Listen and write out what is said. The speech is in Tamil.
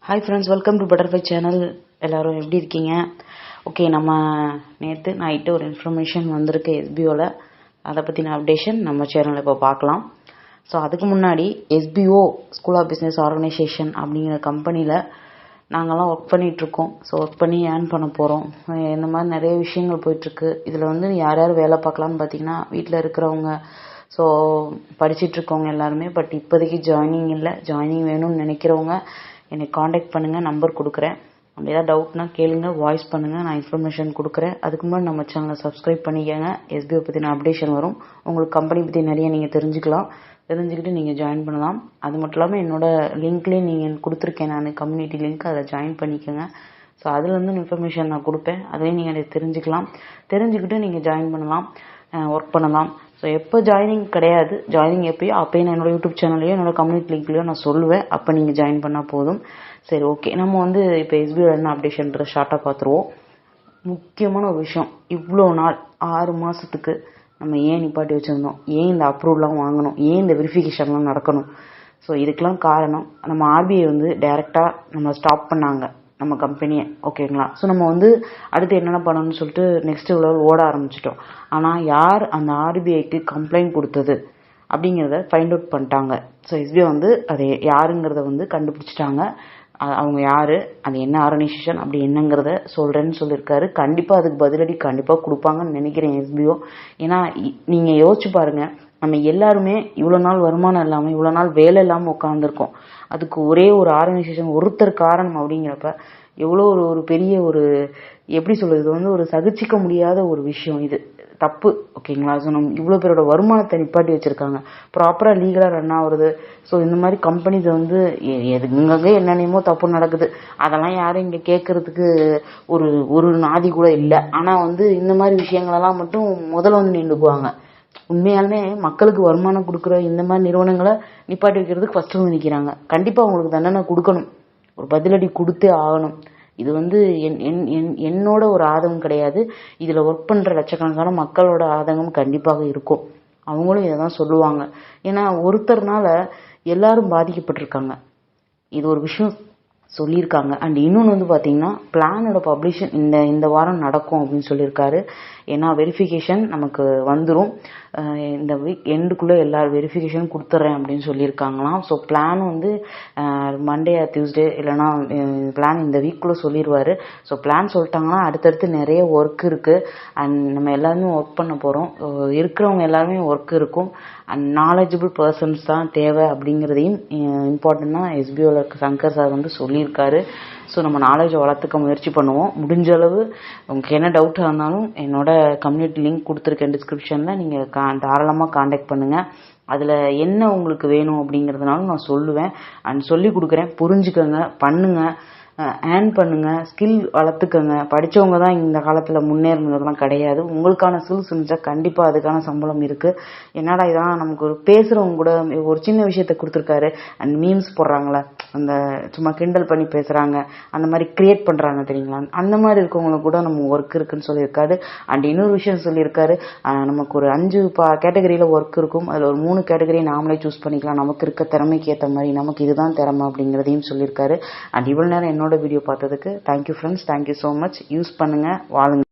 Hi friends, welcome to butterfly channel. எல்லோரும் எப்படி இருக்கீங்க? ஓகே, நம்ம நேற்று நைட்டு ஒரு இன்ஃபர்மேஷன் வந்திருக்கு எஸ்பிஓவில். அதை பற்றின அப்டேஷன் நம்ம சேனலில் இப்போ பார்க்கலாம். ஸோ அதுக்கு முன்னாடி SPO school of business organisation அப்படிங்கிற கம்பெனியில் நாங்கள்லாம் ஒர்க் பண்ணிகிட்ருக்கோம். ஸோ ஒர்க் பண்ணி ஏர்ன் பண்ண போகிறோம். இந்த மாதிரி நிறைய விஷயங்கள் போயிட்டுருக்கு. இதில் வந்து யார் யார் வேலை பார்க்கலான்னு பார்த்தீங்கன்னா, வீட்டில் இருக்கிறவங்க, ஸோ படிச்சுட்ருக்கவங்க எல்லாருமே. பட் இப்போதைக்கு ஜாயினிங் இல்லை. ஜாயினிங் வேணும்னு நினைக்கிறவங்க என்னை காண்டாக்ட் பண்ணுங்கள், நம்பர் கொடுக்குறேன். அப்படி ஏதாவது டவுட்னா கேளுங்க, வாய்ஸ் பண்ணுங்கள், நான் இன்ஃபர்மேஷன் கொடுக்குறேன். அதுக்கு முன்னாடி நம்ம சேனலை சப்ஸ்கிரைப் பண்ணிக்கோங்க. எஸ்பிஓ பற்றின அப்டேஷன் வரும். உங்களுக்கு கம்பெனி பற்றி நிறைய நீங்கள் தெரிஞ்சுக்கிட்டு நீங்கள் ஜாயின் பண்ணலாம். அது மட்டும் இல்லாமல் என்னோடய லிங்க்லேயே நீங்கள் கொடுத்துருக்கேன், நான் கம்யூனிட்டி லிங்க், அதை ஜாயின் பண்ணிக்கோங்க. ஸோ அதுலேருந்து இன்ஃபர்மேஷன் நான் கொடுப்பேன். அதையும் நீங்கள் தெரிஞ்சுக்கிட்டு நீங்கள் ஜாயின் பண்ணலாம், ஒர்க் பண்ணலாம். ஸோ எப்போ ஜாயினிங் கிடையாது, ஜாயினிங் எப்போயோ அப்போயும் நான் என்னோடய யூடியூப் சேனல்லையோ என்னோடய கம்யூனிட்டி லிங்க்லையோ நான் சொல்லுவேன். அப்போ நீங்கள் ஜாயின் பண்ணால் போதும். சரி, ஓகே, நம்ம வந்து இப்போ எஸ்பிஓ என்ன அப்டேஷன்ற ஷார்ட்டாக பார்த்துருவோம். முக்கியமான ஒரு விஷயம், இவ்வளோ நாள் 6 மாதத்துக்கு நம்ம ஏன் நிப்பாட்டி வச்சுருந்தோம்? ஏன் இந்த அப்ரூவல்லாம் வாங்கணும்? ஏன் இந்த வெரிஃபிகேஷன்லாம் நடக்கணும்? ஸோ இதுக்கெலாம் காரணம், நம்ம ஆர்பிஐ வந்து டைரெக்டாக நம்ம ஸ்டாப் பண்ணாங்க நம்ம கம்பெனியை. ஓகேங்களா? ஸோ நம்ம வந்து அடுத்து என்னென்ன பண்ணணும்னு சொல்லிட்டு நெக்ஸ்ட் லெவல் ஓட ஆரம்பிச்சிட்டோம். ஆனால் யார் அந்த ஆர்பிஐக்கு கம்ப்ளைண்ட் கொடுத்தது அப்படிங்கிறத ஃபைண்ட் அவுட் பண்ணிட்டாங்க. ஸோ எஸ்பிஐ வந்து அதை யாருங்கிறத வந்து கண்டுபிடிச்சிட்டாங்க. அவங்க யார், அது என்ன ஆர்கனைசேஷன், அப்படி என்னங்கிறத சொல்கிறேன்னு சொல்லியிருக்காரு. கண்டிப்பாக அதுக்கு பதிலடி கண்டிப்பாக கொடுப்பாங்கன்னு நினைக்கிறேன் எஸ்பிஓ. ஏன்னா நீங்கள் யோசிச்சு பாருங்கள், நம்ம எல்லாருமே இவ்வளோ நாள் வருமானம் இல்லாமல், இவ்வளோ நாள் வேலை இல்லாமல் உட்காந்துருக்கோம். அதுக்கு ஒரே ஒரு ஆர்கனைசேஷன், ஒருத்தர் காரணம் அப்படிங்கிறப்ப எவ்வளோ ஒரு பெரிய ஒரு எப்படி சொல்கிறது, இது வந்து ஒரு சகிச்சிக்க முடியாத ஒரு விஷயம். இது தப்பு. ஓகேங்களா? ஸோ நம்ம இவ்வளோ பேரோட வருமானத்தை நிப்பாட்டி வச்சுருக்காங்க, ப்ராப்பராக லீகலாக ரன் ஆகுறது. ஸோ இந்த மாதிரி கம்பெனிஸ் வந்து எங்கெங்கே என்னென்னமோ தப்பு நடக்குது. அதெல்லாம் யாரும் இங்கே கேட்குறதுக்கு ஒரு நாதி கூட இல்லை. ஆனால் வந்து இந்த மாதிரி விஷயங்களெல்லாம் மட்டும் முதல்ல வந்து நின்றுக்குவாங்க. உண்மையாலுமே மக்களுக்கு வருமானம் கொடுக்குற இந்த மாதிரி நிறுவனங்களை நிப்பாட்டி வைக்கிறதுக்கு ஃபஸ்ட்டு வந்து நிற்கிறாங்க. கண்டிப்பாக அவங்களுக்கு தண்டனை கொடுக்கணும், ஒரு பதிலடி கொடுத்தே ஆகணும். இது வந்து என்னோட ஒரு ஆதங்கம் கிடையாது. இதில் ஒர்க் பண்ணுற லட்சக்கணக்கான மக்களோட ஆதங்கம் கண்டிப்பாக இருக்கும். அவங்களும் இதை தான் சொல்லுவாங்க. ஏன்னா ஒருத்தர்னால எல்லாரும் பாதிக்கப்பட்டிருக்காங்க. இது ஒரு விஷயம் சொல்லியிருக்காங்க. அண்ட் இன்னொன்று வந்து பார்த்தீங்கன்னா, பிளானோட பப்ளிஷன் இந்த வாரம் நடக்கும் அப்படின்னு சொல்லியிருக்காரு. ஏன்னா வெரிஃபிகேஷன் நமக்கு வந்துடும், இந்த வீக் எண்டுக்குள்ளே எல்லா வெரிஃபிகேஷன் கொடுத்துட்றேன் அப்படின்னு சொல்லியிருக்காங்களாம். ஸோ பிளான் வந்து மண்டே ஆர் டியூஸ்டே இல்லைனா பிளான் இந்த வீக்குள்ளே சொல்லிடுவார். ஸோ பிளான் சொல்லிட்டாங்கன்னா அடுத்தடுத்து நிறைய ஒர்க் இருக்குது. அண்ட் நம்ம எல்லாருமே ஒர்க் பண்ண போகிறோம். இருக்கிறவங்க எல்லாருமே ஒர்க் இருக்கும். அண்ட் நாலேஜபிள் பர்சன்ஸ் தான் தேவை அப்படிங்கிறதையும் இம்பார்ட்டண்ட்டாக எஸ்பிஓவில் இருக்க சங்கர் சார் வந்து சொல்லியிருக்காரு. ஸோ நம்ம நாலேஜை வளர்த்துக்க முயற்சி பண்ணுவோம். முடிஞ்ச அளவு உங்களுக்கு என்ன டவுட்டாக இருந்தாலும் என்னோட கம்யூனிட்டி லிங்க் கொடுத்துருக்கேன் டிஸ்கிரிப்ஷனில், நீங்கள் தாராளமாக காண்டாக்ட் பண்ணுங்கள். அதில் என்ன உங்களுக்கு வேணும் அப்படிங்கிறதுனாலும் நான் சொல்லுவேன். அண்ட் சொல்லி கொடுக்குறேன். புரிஞ்சுக்கோங்க, பண்ணுங்கள், ஏர்ன் பண்ணுங்கள், ஸ்கில் வளர்த்துக்கோங்க. படித்தவங்க தான் இந்த காலத்தில் முன்னேறணுங்கிறதுலாம் கிடையாது. உங்களுக்கான ஸ்கில்ஸ் இருந்துச்சா கண்டிப்பாக அதுக்கான சம்பளம் இருக்குது. என்னடா இதெல்லாம் நமக்கு ஒரு பேசுகிறவங்க கூட ஒரு சின்ன விஷயத்த கொடுத்துருக்காரு. அண்ட் மீம்ஸ் போடுறாங்களே, அந்த சும்மா கிண்டல் பண்ணி பேசுகிறாங்க, அந்த மாதிரி க்ரியேட் பண்ணுறாங்க தெரியுங்களா, அந்த மாதிரி இருக்கவங்களுக்கு கூட நம்ம ஒர்க் இருக்குன்னு சொல்லியிருக்காரு. அண்ட் இன்னொரு விஷயம் சொல்லியிருக்காரு, நமக்கு ஒரு 5 கேட்டகரியில் ஒர்க் இருக்கும். அதில் ஒரு 3 கேட்டகரி நாமளே சூஸ் பண்ணிக்கலாம், நமக்கு இருக்க திறமைக்கு ஏற்ற மாதிரி, நமக்கு இதுதான் திறமை அப்படிங்கிறதையும் சொல்லியிருக்காரு. அண்ட் இவ்வளோ நேரம் என்னோட வீடியோ பார்த்ததுக்கு thank you friends, thank you so much. Use பண்ணுங்கள், வாழுங்க.